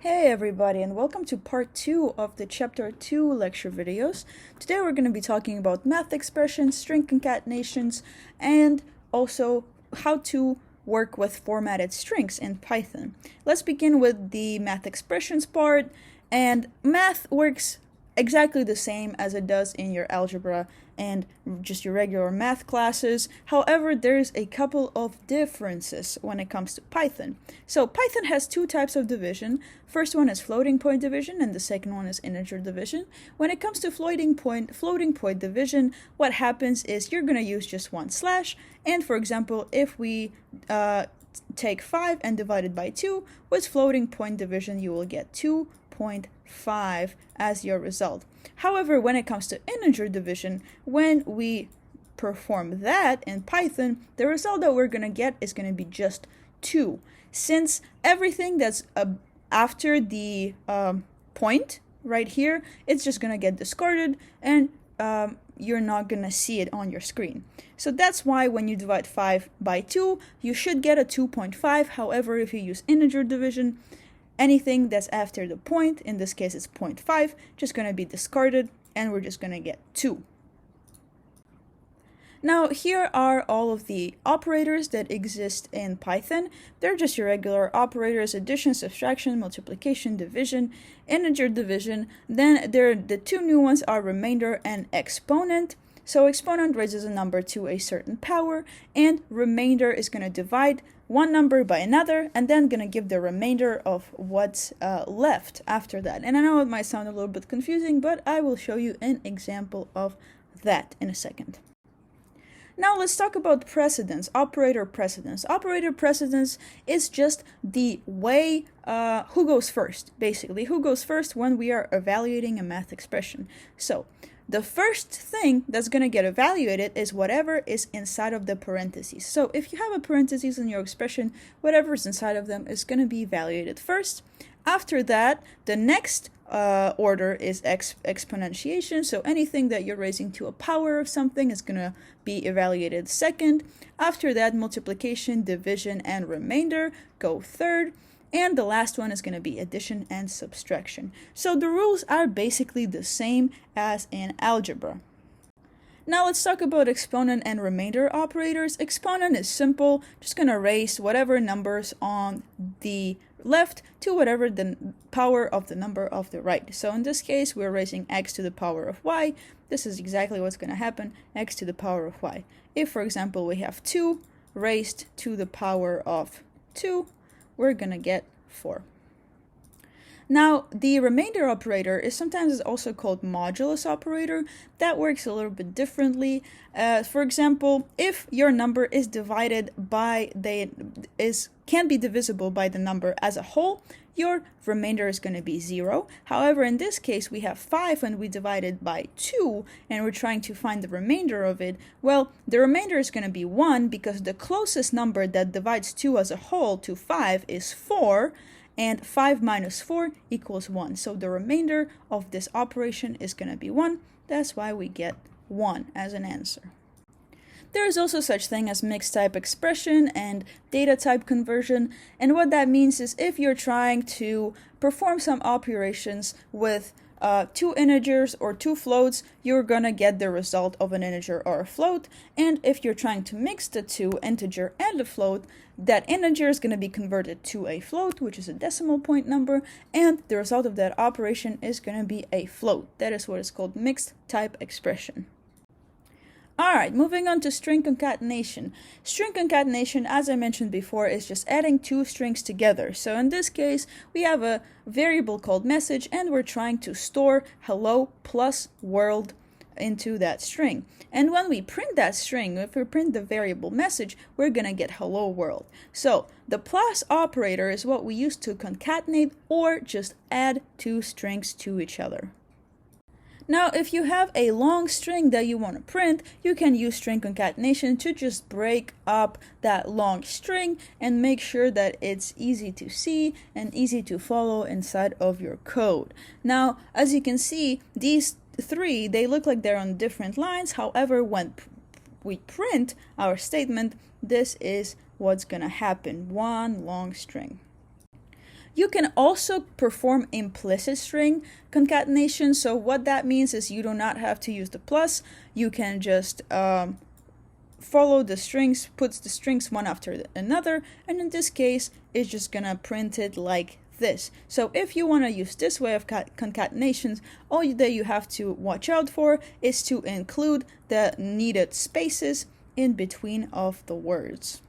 Hey everybody, and welcome to part 2 of the chapter 2 lecture videos. Today we're going to be talking about math expressions, string concatenations, and also how to work with formatted strings in Python. Let's begin with the math expressions part, and math works exactly the same as it does in your algebra and just your regular math classes. However, there's a couple of differences when it comes to Python. So Python has two types of division. First one is floating point division and the second one is integer division. When it comes to floating point division, what happens is you're going to use just one slash, and for example, if we take 5 and divide it by 2, with floating point division you will get 2.5 as your result. However, when it comes to integer division, when we perform that in Python, the result that we're going to get is going to be just 2. Since everything that's after the point right here, it's just going to get discarded and you're not going to see it on your screen. So that's why when you divide 5 by 2, you should get a 2.5. However, if you use integer division, anything that's after the point, in this case it's 0.5, just going to be discarded and we're just going to get 2. Now here are all of the operators that exist in Python. They're just your regular operators: addition, subtraction, multiplication, division, integer division. Then the two new ones are remainder and exponent. So exponent raises a number to a certain power, and remainder is going to divide one number by another and then going to give the remainder of what's left after that. And I know it might sound a little bit confusing, but I will show you an example of that in a second. Now let's talk about precedence, operator precedence. Operator precedence is just the way who goes first, basically. Who goes first when we are evaluating a math expression. So the first thing that's going to get evaluated is whatever is inside of the parentheses. So if you have a parentheses in your expression, whatever is inside of them is going to be evaluated first. After that, the next order is exponentiation. So anything that you're raising to a power of something is going to be evaluated second. After that, multiplication, division, and remainder go third. And the last one is going to be addition and subtraction. So the rules are basically the same as in algebra. Now let's talk about exponent and remainder operators. Exponent is simple, just going to raise whatever numbers on the left to whatever the power of the number of the right. So in this case, we're raising x to the power of y. This is exactly what's going to happen, x to the power of y. If, for example, we have 2 raised to the power of 2, we're going to get 4. Now, the remainder operator is sometimes also called modulus operator. That works a little bit differently. For example, if your number is divided by can be divisible by the number as a whole, your remainder is going to be 0. However, in this case, we have 5 and we divide it by 2, and we're trying to find the remainder of it. Well, the remainder is going to be 1 because the closest number that divides 2 as a whole to 5 is 4. And 5 minus 4 equals 1. So the remainder of this operation is going to be 1. That's why we get 1 as an answer. There is also such thing as mixed type expression and data type conversion. And what that means is if you're trying to perform some operations with 2 integers or 2 floats, you're gonna get the result of an integer or a float. And if you're trying to mix the 2 integer and a float, that integer is going to be converted to a float, which is a decimal point number, and the result of that operation is going to be a float. That is what is called mixed type expression. Alright, moving on to string concatenation. String concatenation, as I mentioned before, is just adding 2 strings together. So in this case, we have a variable called message, and we're trying to store hello plus world into that string. And when we print that string, if we print the variable message, we're going to get hello world. So the plus operator is what we use to concatenate or just add 2 strings to each other. Now, if you have a long string that you want to print, you can use string concatenation to just break up that long string and make sure that it's easy to see and easy to follow inside of your code. Now, as you can see, these 3, they look like they're on different lines. However, when we print our statement, this is what's going to happen. One long string. You can also perform implicit string concatenation. So what that means is you do not have to use the plus. You can just follow the strings, puts the strings one after another, and in this case, it's just gonna print it like this. So if you want to use this way of concatenations, all that you have to watch out for is to include the needed spaces in between of the words.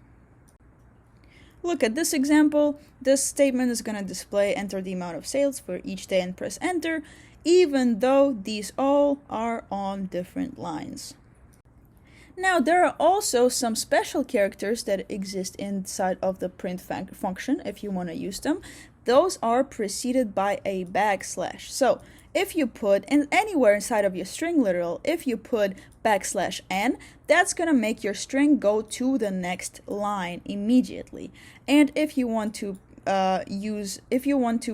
Look at this example. This statement is going to display enter the amount of sales for each day and press enter, even though these all are on different lines. Now, there are also some special characters that exist inside of the print function if you want to use them. Those are preceded by a backslash. So if you put anywhere inside of your string literal, if you put \n, that's going to make your string go to the next line immediately. And if you want to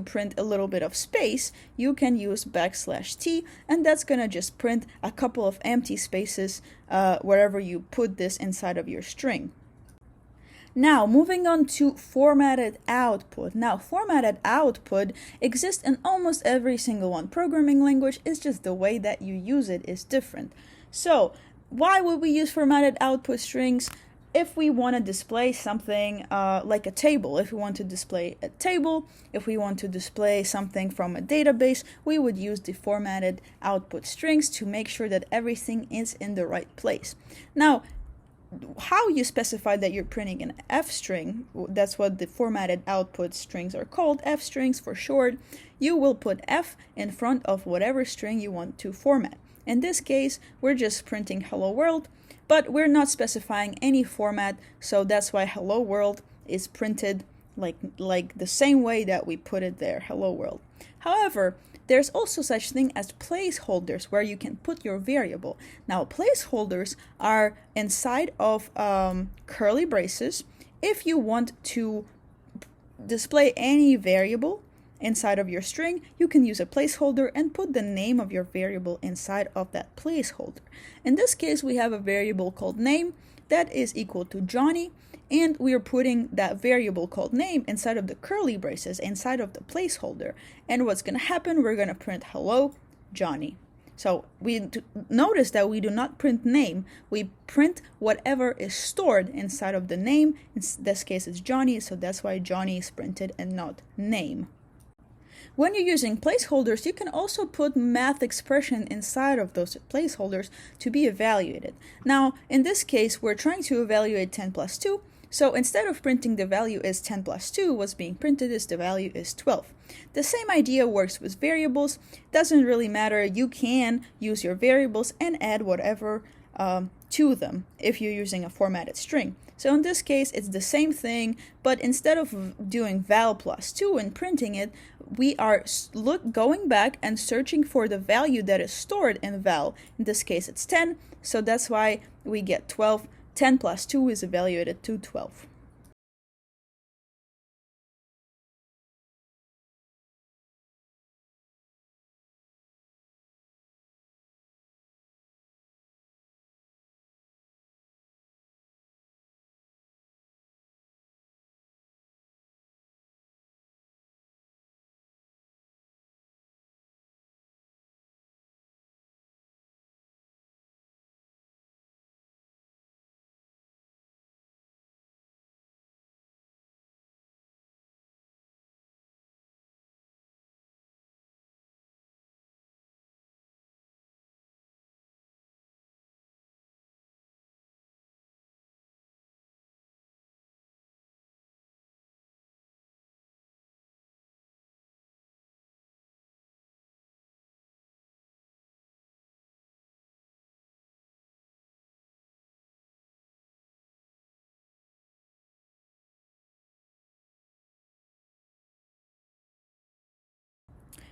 print a little bit of space, you can use \t, and that's gonna just print a couple of empty spaces wherever you put this inside of your string. Now, moving on to formatted output. Now, formatted output exists in almost every single one. Programming language is just the way that you use it is different. So, why would we use formatted output strings? If we want to display something like a table, if we want to display a table, if we want to display something from a database, we would use the formatted output strings to make sure that everything is in the right place. Now, how you specify that you're printing an F string, that's what the formatted output strings are called, F strings for short. You will put F in front of whatever string you want to format. In this case, we're just printing hello world, but we're not specifying any format, so that's why hello world is printed like the same way that we put it there, hello world. However, there's also such thing as placeholders where you can put your variable. Now, placeholders are inside of curly braces. If you want to display any variable inside of your string, you can use a placeholder and put the name of your variable inside of that placeholder. In this case, we have a variable called name that is equal to Johnny, and we are putting that variable called name inside of the curly braces, inside of the placeholder. And what's going to happen, we're going to print hello Johnny. So we notice that we do not print name, we print whatever is stored inside of the name. In this case, it's Johnny, so that's why Johnny is printed and not name. When you're using placeholders, you can also put math expression inside of those placeholders to be evaluated. Now, in this case, we're trying to evaluate 10 plus 2. So instead of printing the value is 10 plus 2, what's being printed is the value is 12. The same idea works with variables. Doesn't really matter. You can use your variables and add whatever to them if you're using a formatted string. So in this case, it's the same thing, but instead of doing val plus 2 and printing it, we are going back and searching for the value that is stored in val. In this case, it's 10, so that's why we get 12. 10 plus 2 is evaluated to 12.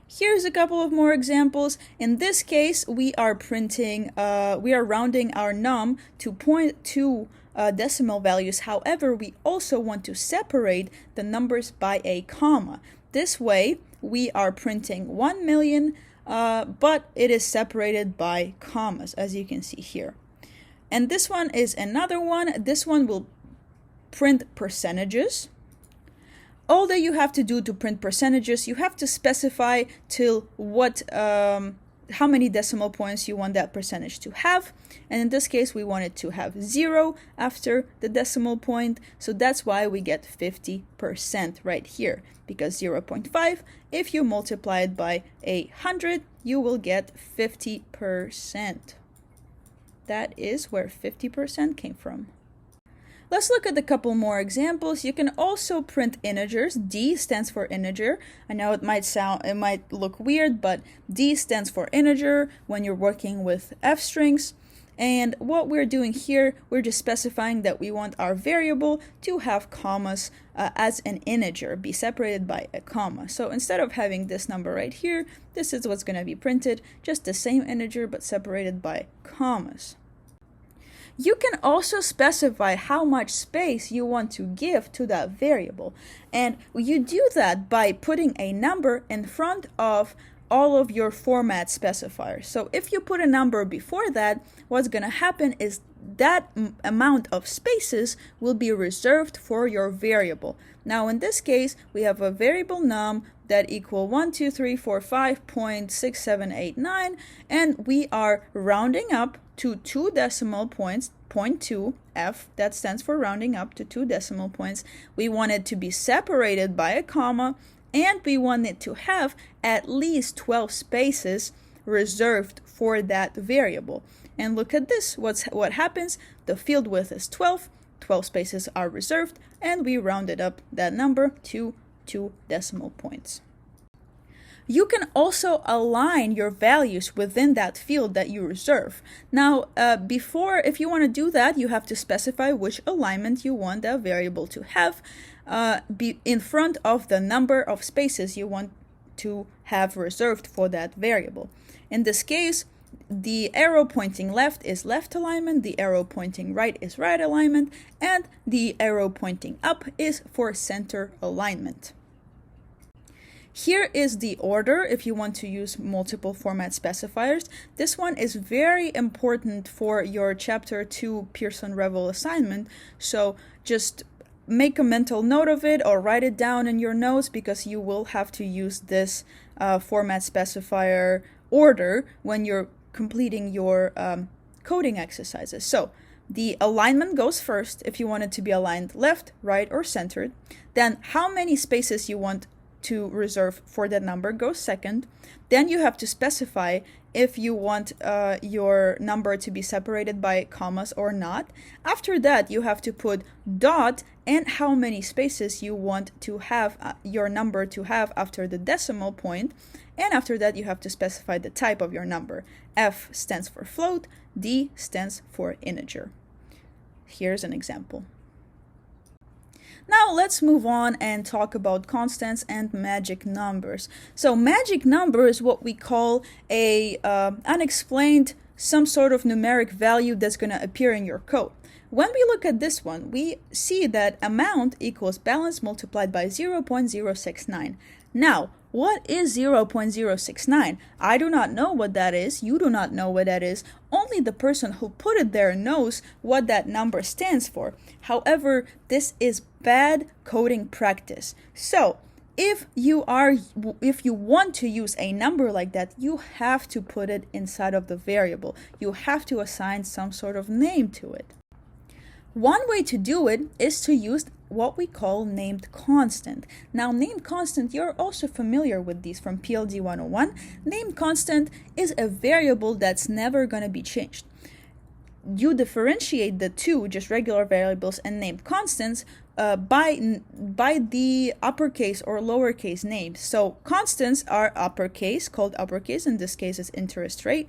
Here's a couple of more examples. In this case, we are rounding our num to 0.2 decimal values. However, we also want to separate the numbers by a comma. This way, we are printing 1 million, but it is separated by commas, as you can see here. And this one is another one. This one will print percentages. all that you have to do to print percentages, you have to specify till what how many decimal points you want that percentage to have. And in this case, we want it to have 0 after the decimal point. So that's why we get 50% right here, because 0.5, if you multiply it by 100, you will get 50%. That is where 50% came from. Let's look at a couple more examples. You can also print integers. D stands for integer. I know it might look weird, but D stands for integer when you're working with F strings. And what we're doing here, we're just specifying that we want our variable to have commas as an integer, be separated by a comma. So instead of having this number right here, this is what's going to be printed, just the same integer but separated by commas. You can also specify how much space you want to give to that variable. And you do that by putting a number in front of all of your format specifiers. So if you put a number before that, what's going to happen is that amount of spaces will be reserved for your variable. Now in this case, we have a variable num that equal 12345.6789, and we are rounding up to 2 decimal points, 0.2 f, that stands for rounding up to 2 decimal points. We want it to be separated by a comma, and we want it to have at least 12 spaces reserved for that variable. And look at this, what happens? The field width is 12 spaces are reserved, and we rounded up that number to 2 decimal points. You can also align your values within that field that you reserve. Now, if you want to do that, you have to specify which alignment you want that variable to have be in front of the number of spaces you want to have reserved for that variable. In this case, the arrow pointing left is left alignment, the arrow pointing right is right alignment, and the arrow pointing up is for center alignment. Here is the order if you want to use multiple format specifiers. This one is very important for your Chapter 2 Pearson-Revel assignment, so just make a mental note of it or write it down in your notes, because you will have to use this format specifier order when you're completing your coding exercises. So the alignment goes first if you want it to be aligned left, right, or centered. Then how many spaces you want to reserve for that number goes second. Then you have to specify if you want your number to be separated by commas or not. After that, you have to put dot and how many spaces you want to have your number to have after the decimal point. And after that, you have to specify the type of your number. F stands for float, D stands for integer. Here's an example. Now let's move on and talk about constants and magic numbers. So magic number is what we call a unexplained, some sort of numeric value that's going to appear in your code. When we look at this one, we see that amount equals balance multiplied by 0.069. Now, what is 0.069? I do not know what that is. You do not know what that is. Only the person who put it there knows what that number stands for. However, this is bad coding practice. So, if you want to use a number like that, you have to put it inside of the variable. You have to assign some sort of name to it. One way to do it is to use what we call named constant. Now, named constant, you're also familiar with these from PLD 101. Named constant is a variable that's never going to be changed. You differentiate the two, just regular variables and named constants, by the uppercase or lowercase names. So constants are uppercase, called uppercase, in this case is interest rate,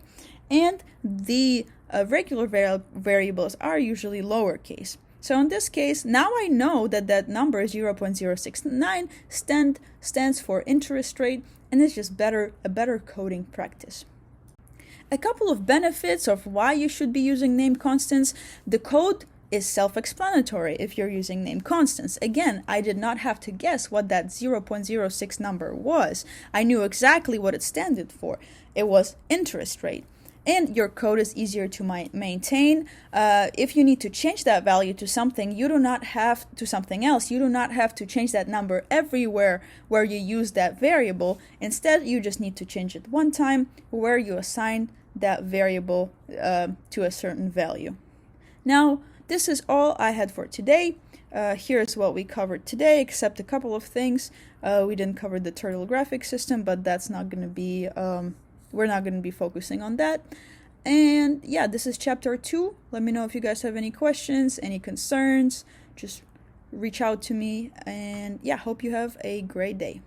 and the regular variables are usually lowercase. So in this case, now I know that that number 0.069 stands for interest rate, and it's just a better coding practice. A couple of benefits of why you should be using named constants. The code is self-explanatory if you're using named constants. Again, I did not have to guess what that 0.06 number was. I knew exactly what it stood for. It was interest rate. and your code is easier to maintain. If you need to change that value to something, you do not have to something else. You do not have to change that number everywhere where you use that variable. Instead, you just need to change it one time where you assign that variable to a certain value. Now, this is all I had for today. Here's what we covered today, except a couple of things. We didn't cover the turtle graphic system, but that's not going to be, we're not going to be focusing on that. And yeah, this is chapter 2. Let me know if you guys have any questions, any concerns. Just reach out to me. And yeah, hope you have a great day.